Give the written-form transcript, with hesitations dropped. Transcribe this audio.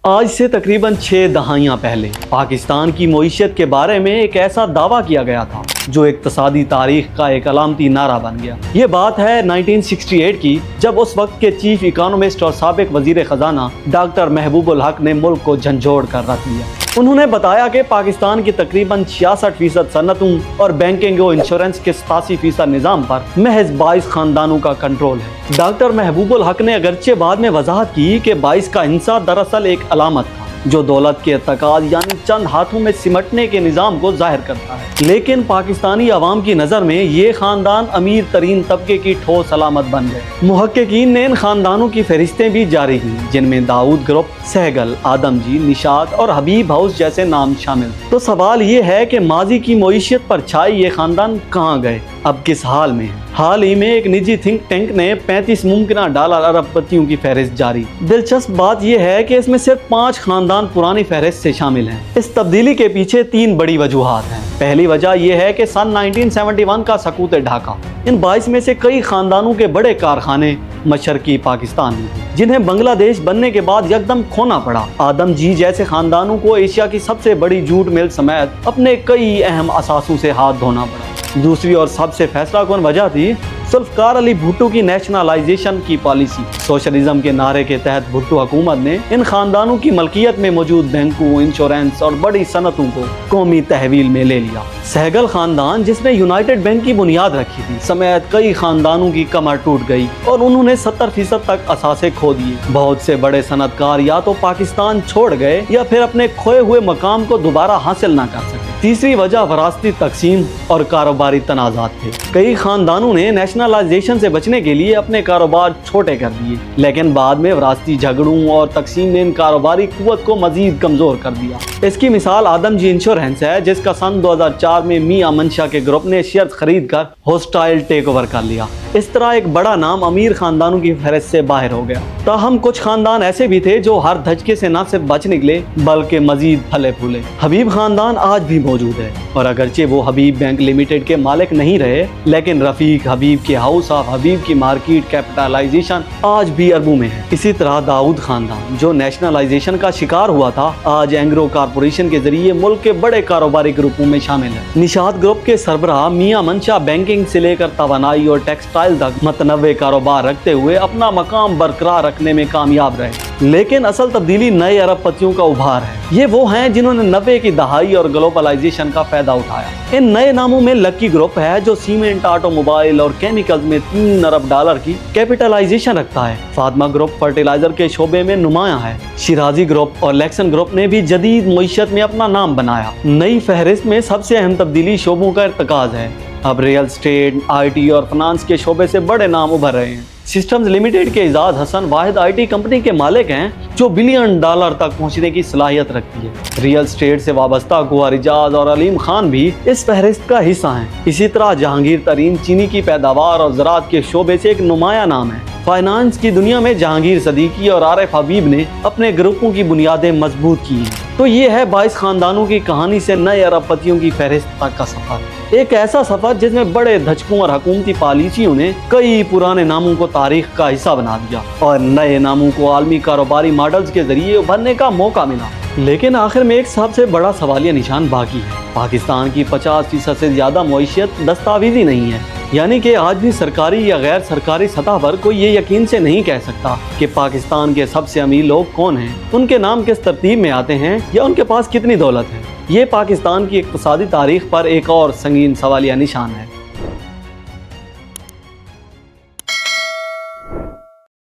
آج سے تقریباً 6 دہائیاں پہلے پاکستان کی معیشت کے بارے میں ایک ایسا دعویٰ کیا گیا تھا جو اقتصادی تاریخ کا ایک علامتی نعرہ بن گیا۔ یہ بات ہے 1968 کی، جب اس وقت کے چیف اکانومسٹ اور سابق وزیر خزانہ ڈاکٹر محبوب الحق نے ملک کو جھنجھوڑ کر رکھ دیا۔ انہوں نے بتایا کہ پاکستان کی تقریباً 66% صنعتوں اور بینکنگ و انشورنس کے 87% نظام پر محض 22 خاندانوں کا کنٹرول ہے۔ ڈاکٹر محبوب الحق نے اگرچہ بعد میں وضاحت کی کہ 22 کا انحصار دراصل ایک علامت تھا جو دولت کے ارتکاز یعنی چند ہاتھوں میں سمٹنے کے نظام کو ظاہر کرتا ہے، لیکن پاکستانی عوام کی نظر میں یہ خاندان امیر ترین طبقے کی ٹھوس علامت بن گئے۔ محققین نے ان خاندانوں کی فہرستیں بھی جاری کی جن میں داؤد گروپ، سہگل، آدم جی، نشاد اور حبیب ہاؤس جیسے نام شامل۔ تو سوال یہ ہے کہ ماضی کی معیشت پر چھائے یہ خاندان کہاں گئے، اب کس حال میں ہیں؟ حال ہی میں ایک نجی تھنک ٹینک نے 35 ممکنہ ڈالر ارب پتیوں کی فہرست جاری۔ دلچسپ بات یہ ہے کہ اس میں صرف 5 خاندان پرانی فہرست سے شامل ہیں۔ اس تبدیلی کے پیچھے 3 بڑی وجوہات ہیں۔ پہلی وجہ یہ ہے کہ سن 1971 کا سقوط ڈھاکہ، ان 22 میں سے کئی خاندانوں کے بڑے کارخانے مشرقی پاکستان میں تھے جنہیں بنگلہ دیش بننے کے بعد یکدم کھونا پڑا۔ آدم جی جیسے خاندانوں کو ایشیا کی سب سے بڑی جوٹ مل سمیت اپنے کئی اہم اثاثوں سے ہاتھ دھونا پڑا۔ دوسری اور سب سے فیصلہ کن وجہ تھی ذوالفقار علی بھٹو کی نیشنلائزیشن کی پالیسی۔ سوشلزم کے نعرے کے تحت بھٹو حکومت نے ان خاندانوں کی ملکیت میں موجود بینکوں، انشورنس اور بڑی صنعتوں کو قومی تحویل میں لے لیا۔ سہگل خاندان جس نے یونائٹڈ بینک کی بنیاد رکھی تھی سمیت کئی خاندانوں کی کمر ٹوٹ گئی اور انہوں نے 70% تک اثاثے کھو دیے۔ بہت سے بڑے صنعت کار یا تو پاکستان چھوڑ گئے یا پھر اپنے کھوئے ہوئے مقام کو دوبارہ حاصل نہ کر سکے۔ تیسری وجہ وراثتی تقسیم اور کاروباری تنازعات تھے۔ کئی خاندانوں نے نیشنلائزیشن سے بچنے کے لیے اپنے کاروبار چھوٹے کر دیے، لیکن بعد میں وراثتی جھگڑوں اور تقسیم نے ان کاروباری قوت کو مزید کمزور کر دیا۔ اس کی مثال آدم جی انشورنس ہے جس کا سن 2004 میں میاں منشا کے گروپ نے شیئر خرید کر ہوسٹائل ٹیک اوور کر لیا۔ اس طرح ایک بڑا نام امیر خاندانوں کی فہرست سے باہر ہو گیا۔ تاہم کچھ خاندان ایسے بھی تھے جو ہر دھچکے سے نہ صرف بچ نکلے بلکہ مزید پھلے پھولے۔ حبیب خاندان آج بھی موجود ہے اور اگرچہ وہ حبیب بینک لمیٹڈ کے مالک نہیں رہے، لیکن رفیق حبیب کے ہاؤس آف حبیب کی مارکیٹ کیپٹلائزیشن آج بھی اربوں میں ہے۔ اسی طرح داؤد خاندان جو نیشنلائزیشن کا شکار ہوا تھا آج اینگرو کارپوریشن کے ذریعے ملک کے بڑے کاروباری گروپوں میں شامل ہے۔ نشاد گروپ کے سربراہ میاں منشا بینکنگ سے لے کر توانائی اور ٹیکسٹائل تک متنوع کاروبار رکھتے ہوئے اپنا مقام برقرار رکھنے میں کامیاب رہے، لیکن اصل تبدیلی نئے ارب پتیوں کا ابھار ہے۔ یہ وہ ہیں جنہوں نے 90 کی دہائی اور گلوبلائزیشن کا فائدہ اٹھایا۔ ان نئے ناموں میں لکی گروپ ہے جو سیمنٹ، آٹو موبائل اور کیمیکلز میں 3 ارب ڈالر کی کیپٹلائزیشن رکھتا ہے۔ فاطمہ گروپ فرٹیلائزر کے شعبے میں نمایاں ہے۔ شیرازی گروپ اور لیکسن گروپ نے بھی جدید معیشت میں اپنا نام بنایا۔ نئی فہرست میں سب سے اہم تبدیلی شعبوں کا ارتکاز ہے۔ اب ریئل اسٹیٹ، آئی ٹی اور فنانس کے شعبے سے بڑے نام ابھر رہے ہیں۔ سسٹمز لمیٹڈ کے اعزاز حسن واحد آئی ٹی کمپنی کے مالک ہیں جو بلین ڈالر تک پہنچنے کی صلاحیت رکھتی ہے۔ ریئل اسٹیٹ سے وابستہ گوہر اجاز اور علیم خان بھی اس فہرست کا حصہ ہیں۔ اسی طرح جہانگیر ترین چینی کی پیداوار اور زراعت کے شعبے سے ایک نمایاں نام ہے۔ فائنانس کی دنیا میں جہانگیر صدیقی اور عارف حبیب نے اپنے گروپوں کی بنیادیں مضبوط کی ہیں۔ تو یہ ہے 22 خاندانوں کی کہانی سے نئے ارب پتیوں کی فہرست تک کا سفر، ایک ایسا سفر جس میں بڑے دھچکوں اور حکومتی پالیسیوں نے کئی پرانے ناموں کو تاریخ کا حصہ بنا دیا اور نئے ناموں کو عالمی کاروباری ماڈلز کے ذریعے ابھرنے کا موقع ملا۔ لیکن آخر میں ایک سب سے بڑا سوالیہ نشان باقی ہے۔ پاکستان کی 50% سے زیادہ معیشت دستاویزی نہیں ہے، یعنی کہ آج بھی سرکاری یا غیر سرکاری سطح پر کوئی یہ یقین سے نہیں کہہ سکتا کہ پاکستان کے سب سے امیر لوگ کون ہیں، ان کے نام کس ترتیب میں آتے ہیں یا ان کے پاس کتنی دولت ہے۔ یہ پاکستان کی اقتصادی تاریخ پر ایک اور سنگین سوالیہ نشان ہے۔